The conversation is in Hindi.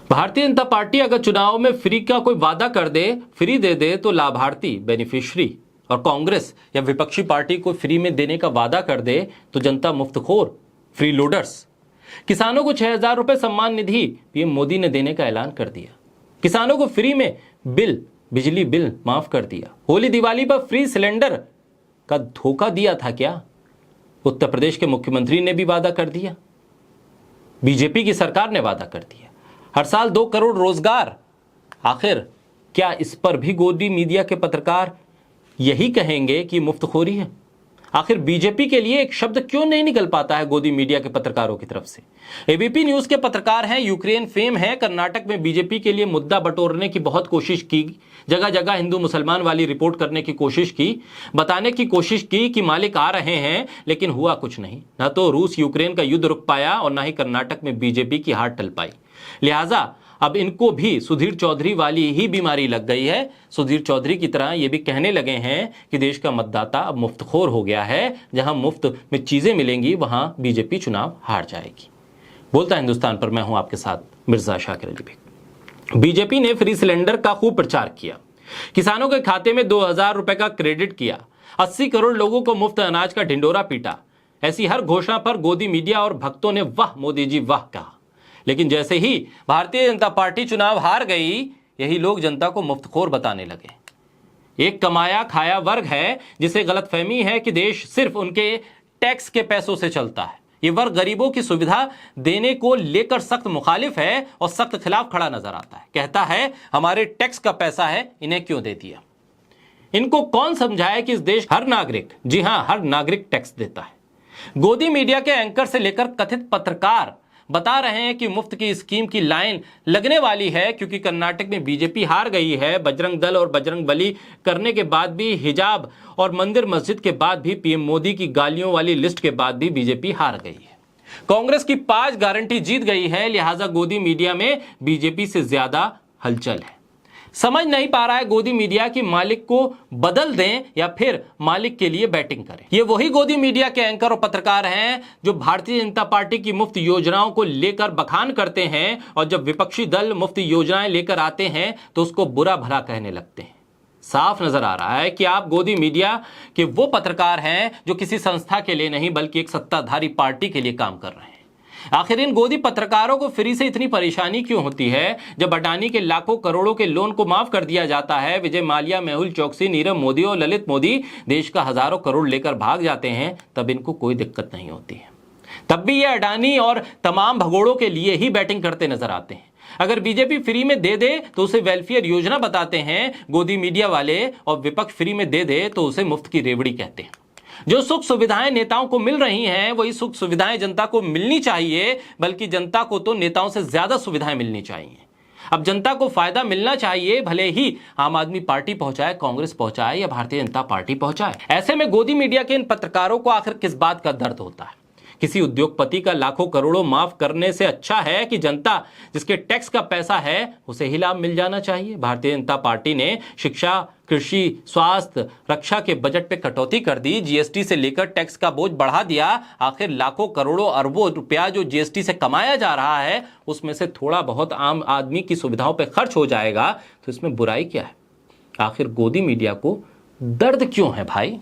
भारतीय जनता पार्टी अगर चुनाव में फ्री का कोई वादा कर दे, फ्री दे दे तो लाभार्थी बेनिफिशियरी, और कांग्रेस या विपक्षी पार्टी को फ्री में देने का वादा कर दे तो जनता मुफ्तखोर, फ्री लोडर्स। किसानों को 6,000 रुपए सम्मान निधि पीएम मोदी ने देने का ऐलान कर दिया। किसानों को फ्री में बिजली बिल माफ कर दिया। होली दिवाली पर फ्री सिलेंडर का धोखा दिया था क्या? उत्तर प्रदेश के मुख्यमंत्री ने भी वादा कर दिया, बीजेपी की सरकार ने वादा कर दिया। हर साल 2 करोड़ रोजगार। आखिर क्या इस पर भी गोदी मीडिया के पत्रकार यही कहेंगे कि मुफ्तखोरी है? आखिर बीजेपी के लिए एक शब्द क्यों नहीं निकल पाता है गोदी मीडिया के पत्रकारों की तरफ से? एबीपी न्यूज के पत्रकार हैं, यूक्रेन फेम है। कर्नाटक में बीजेपी के लिए मुद्दा बटोरने की बहुत कोशिश की, जगह जगह हिंदू मुसलमान वाली रिपोर्ट करने की कोशिश की, बताने की कोशिश की कि मालिक आ रहे हैं, लेकिन हुआ कुछ नहीं। न तो रूस यूक्रेन का युद्ध रुक पाया और न ही कर्नाटक में बीजेपी की हार टल पाई। लिहाजा अब इनको भी सुधीर चौधरी वाली ही बीमारी लग गई है। सुधीर चौधरी की तरह ये भी कहने लगे हैं कि देश का मतदाता अब मुफ्तखोर हो गया है, जहां मुफ्त में चीजें मिलेंगी वहां बीजेपी चुनाव हार जाएगी। बोलता हिंदुस्तान पर मैं हूं आपके साथ मिर्जा शाकिर अली बेग। बीजेपी ने फ्री सिलेंडर का खूब प्रचार किया, किसानों के खाते में 2,000 रुपए का क्रेडिट किया, 80 करोड़ लोगों को मुफ्त अनाज का ढिंडोरा पीटा। ऐसी हर घोषणा पर गोदी मीडिया और भक्तों ने वाह मोदी जी वाह कहा। लेकिन जैसे ही भारतीय जनता पार्टी चुनाव हार गई, यही लोग जनता को मुफ्तखोर बताने लगे। एक कमाया खाया वर्ग है जिसे गलतफहमी है कि देश सिर्फ उनके टैक्स के पैसों से चलता है। ये वर्ग गरीबों की सुविधा देने को लेकर सख्त मुखालिफ है और सख्त खिलाफ खड़ा नजर आता है। कहता है हमारे टैक्स का पैसा है, इन्हें क्यों दे दिया? इनको कौन समझाए कि इस देश हर नागरिक, जी हां हर नागरिक टैक्स देता है। गोदी मीडिया के एंकर से लेकर कथित पत्रकार बता रहे हैं कि मुफ्त की स्कीम की लाइन लगने वाली है, क्योंकि कर्नाटक में बीजेपी हार गई है। बजरंग दल और बजरंग बली करने के बाद भी, हिजाब और मंदिर मस्जिद के बाद भी, पीएम मोदी की गालियों वाली लिस्ट के बाद भी बीजेपी हार गई है। कांग्रेस की 5 गारंटी जीत गई है, लिहाजा गोदी मीडिया में बीजेपी से ज्यादा हलचल है। समझ नहीं पा रहा है गोदी मीडिया की मालिक को बदल दें या फिर मालिक के लिए बैटिंग करें। ये वही गोदी मीडिया के एंकर और पत्रकार हैं जो भारतीय जनता पार्टी की मुफ्त योजनाओं को लेकर बखान करते हैं, और जब विपक्षी दल मुफ्त योजनाएं लेकर आते हैं तो उसको बुरा भला कहने लगते हैं। साफ नजर आ रहा है कि आप गोदी मीडिया के वो पत्रकार हैं जो किसी संस्था के लिए नहीं बल्कि एक सत्ताधारी पार्टी के लिए काम कर रहे हैं। आखिर इन गोदी पत्रकारों को फ्री से इतनी परेशानी क्यों होती है? जब अडानी के लाखों करोड़ों के लोन को माफ कर दिया जाता है, विजय माल्या, मेहुल चोकसी, नीरव मोदी और ललित मोदी देश का हजारों करोड़ लेकर भाग जाते हैं, तब इनको कोई दिक्कत नहीं होती है। तब भी ये अडानी और तमाम भगोड़ों के लिए ही बैटिंग करते नजर आते हैं। अगर बीजेपी फ्री में दे दे तो उसे वेलफेयर योजना बताते हैं गोदी मीडिया वाले, और विपक्ष फ्री में दे दे तो उसे मुफ्त की रेवड़ी कहते हैं। जो सुख सुविधाएं नेताओं को मिल रही हैं, वही सुख सुविधाएं जनता को मिलनी चाहिए, बल्कि जनता को तो नेताओं से ज्यादा सुविधाएं मिलनी चाहिए। अब जनता को फायदा मिलना चाहिए, भले ही आम आदमी पार्टी पहुंचाए, कांग्रेस पहुंचाए या भारतीय जनता पार्टी पहुंचाए। ऐसे में गोदी मीडिया के इन पत्रकारों को आखिर किस बात का दर्द होता है? किसी उद्योगपति का लाखों करोड़ों माफ करने से अच्छा है कि जनता जिसके टैक्स का पैसा है उसे ही लाभ मिल जाना चाहिए। भारतीय जनता पार्टी ने शिक्षा, कृषि, स्वास्थ्य, रक्षा के बजट पे कटौती कर दी, जीएसटी से लेकर टैक्स का बोझ बढ़ा दिया। आखिर लाखों करोड़ों अरबों रुपया जो जीएसटी से कमाया जा रहा है, उसमें से थोड़ा बहुत आम आदमी की सुविधाओं पे खर्च हो जाएगा, तो इसमें बुराई क्या है? आखिर गोदी मीडिया को दर्द क्यों है भाई?